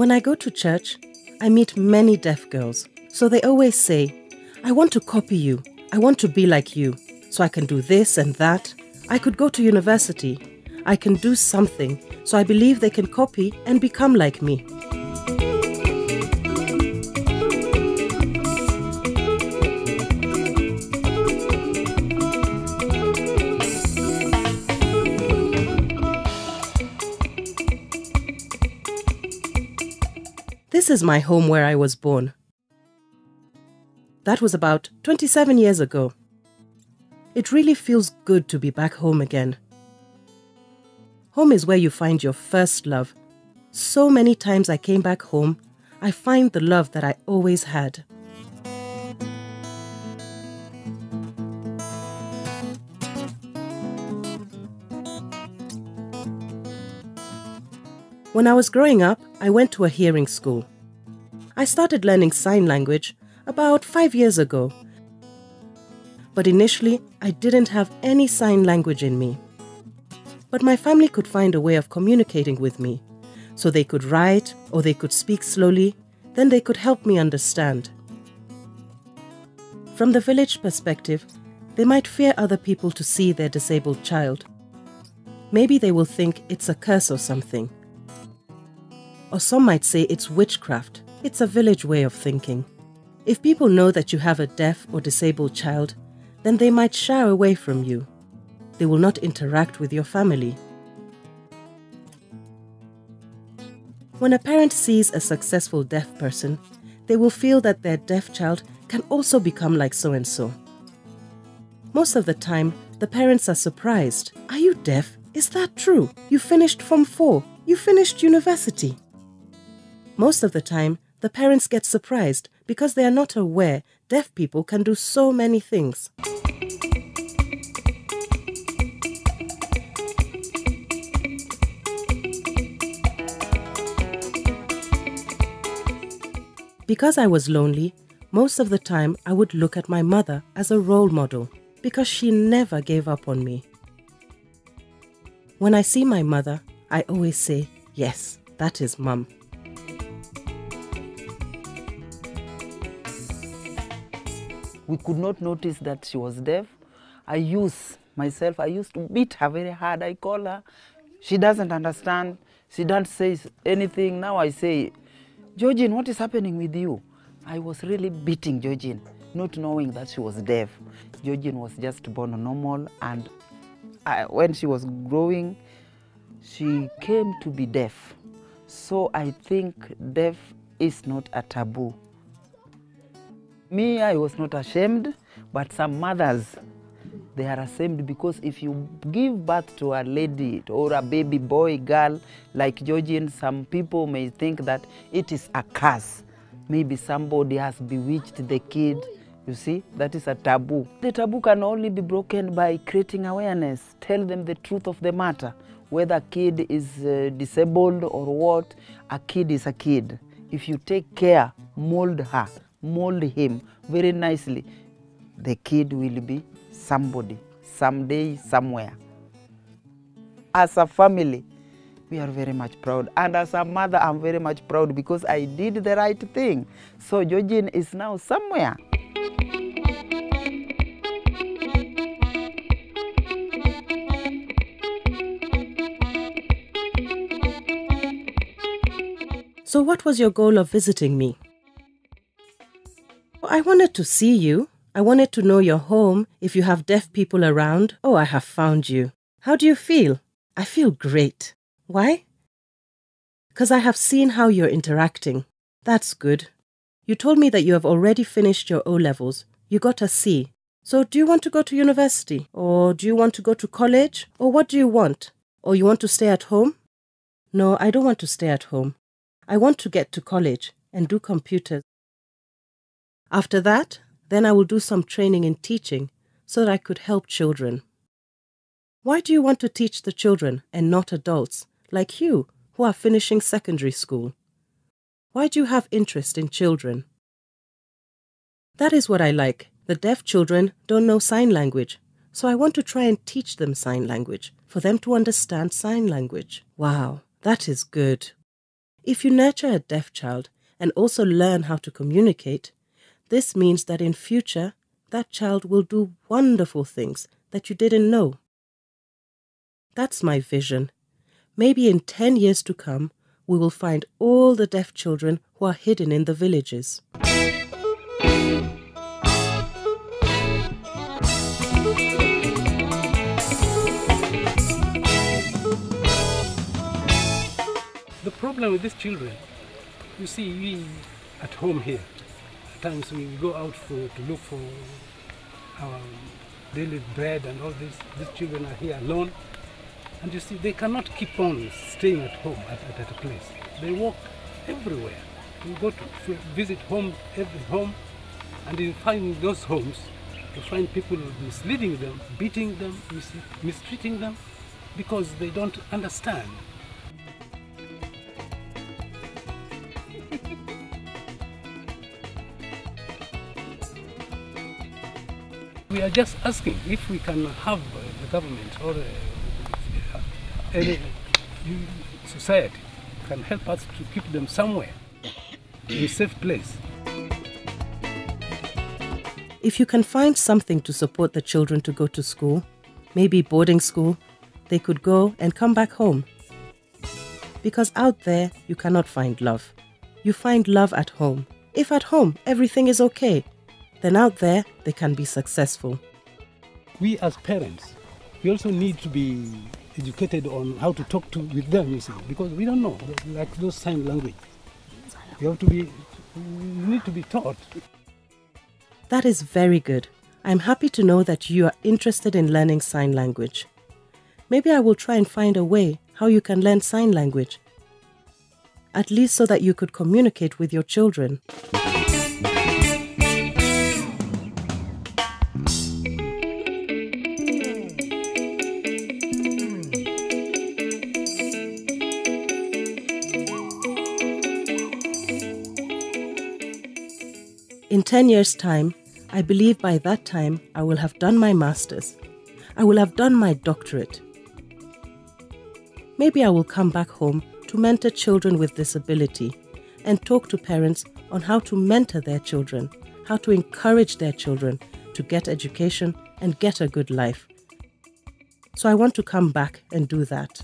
When I go to church, I meet many deaf girls. So they always say, I want to copy you. I want to be like you. So I can do this and that. I could go to university. I can do something. So I believe they can copy and become like me. This is my home where I was born. That was about 27 years ago. It really feels good to be back home again. Home is where you find your first love. So many times I came back home, I find the love that I always had. When I was growing up, I went to a hearing school. I started learning sign language about 5 years ago. But initially, I didn't have any sign language in me. But my family could find a way of communicating with me. So they could write or they could speak slowly, then they could help me understand. From the village perspective, they might fear other people to see their disabled child. Maybe they will think it's a curse or something. Or some might say it's witchcraft. It's a village way of thinking. If people know that you have a deaf or disabled child, then they might shy away from you. They will not interact with your family. When a parent sees a successful deaf person, they will feel that their deaf child can also become like so-and-so. Most of the time, the parents are surprised. Are you deaf? Is that true? You finished Form 4. You finished university. Most of the time, the parents get surprised because they are not aware deaf people can do so many things. Because I was lonely, most of the time I would look at my mother as a role model because she never gave up on me. When I see my mother, I always say, yes, that is Mum. We could not notice that she was deaf. I used to beat her very hard. I call her. She doesn't understand. She doesn't say anything. Now I say, Georgine, what is happening with you? I was really beating Georgine, not knowing that she was deaf. Georgine was just born normal, and when she was growing, she came to be deaf. So I think deaf is not a taboo. Me, I was not ashamed, but some mothers, they are ashamed because if you give birth to a lady or a baby boy, girl, like Georgine, some people may think that it is a curse. Maybe somebody has bewitched the kid. You see, that is a taboo. The taboo can only be broken by creating awareness. Tell them the truth of the matter. Whether a kid is disabled or what, a kid is a kid. If you take care, mold her, mold him very nicely, the kid will be somebody, someday, somewhere. As a family, we are very much proud. And as a mother, I'm very much proud because I did the right thing. So Georgine is now somewhere. So what was your goal of visiting me? I wanted to see you. I wanted to know your home. If you have deaf people around, oh, I have found you. How do you feel? I feel great. Why? Because I have seen how you're interacting. That's good. You told me that you have already finished your O-levels. You got a C. So do you want to go to university? Or do you want to go to college? Or what do you want? Or you want to stay at home? No, I don't want to stay at home. I want to get to college and do computers. After that, then I will do some training in teaching so that I could help children. Why do you want to teach the children and not adults like you who are finishing secondary school? Why do you have interest in children? That is what I like. The deaf children don't know sign language, so I want to try and teach them sign language for them to understand sign language. Wow, that is good. If you nurture a deaf child and also learn how to communicate, this means that in future, that child will do wonderful things that you didn't know. That's my vision. Maybe in 10 years to come, we will find all the deaf children who are hidden in the villages. The problem with these children, you see, we at home here, at times we go out to look for our daily bread and all this. These children are here alone. And you see, they cannot keep on staying at home at a place. They walk everywhere. You go to visit every home, and in finding those homes, you find people misleading them, beating them, mistreating them, because they don't understand. We are just asking if we can have the government or any society can help us to keep them somewhere in a safe place. If you can find something to support the children to go to school, maybe boarding school, they could go and come back home. Because out there, you cannot find love. You find love at home. If at home everything is okay, then out there they can be successful. We as parents, we also need to be educated on how to talk with them, you see, because we don't know, like those sign language. We need to be taught. That is very good. I'm happy to know that you are interested in learning sign language. Maybe I will try and find a way how you can learn sign language, at least so that you could communicate with your children. In 10 years' time, I believe by that time I will have done my master's. I will have done my doctorate. Maybe I will come back home to mentor children with disability and talk to parents on how to mentor their children, how to encourage their children to get education and get a good life. So I want to come back and do that.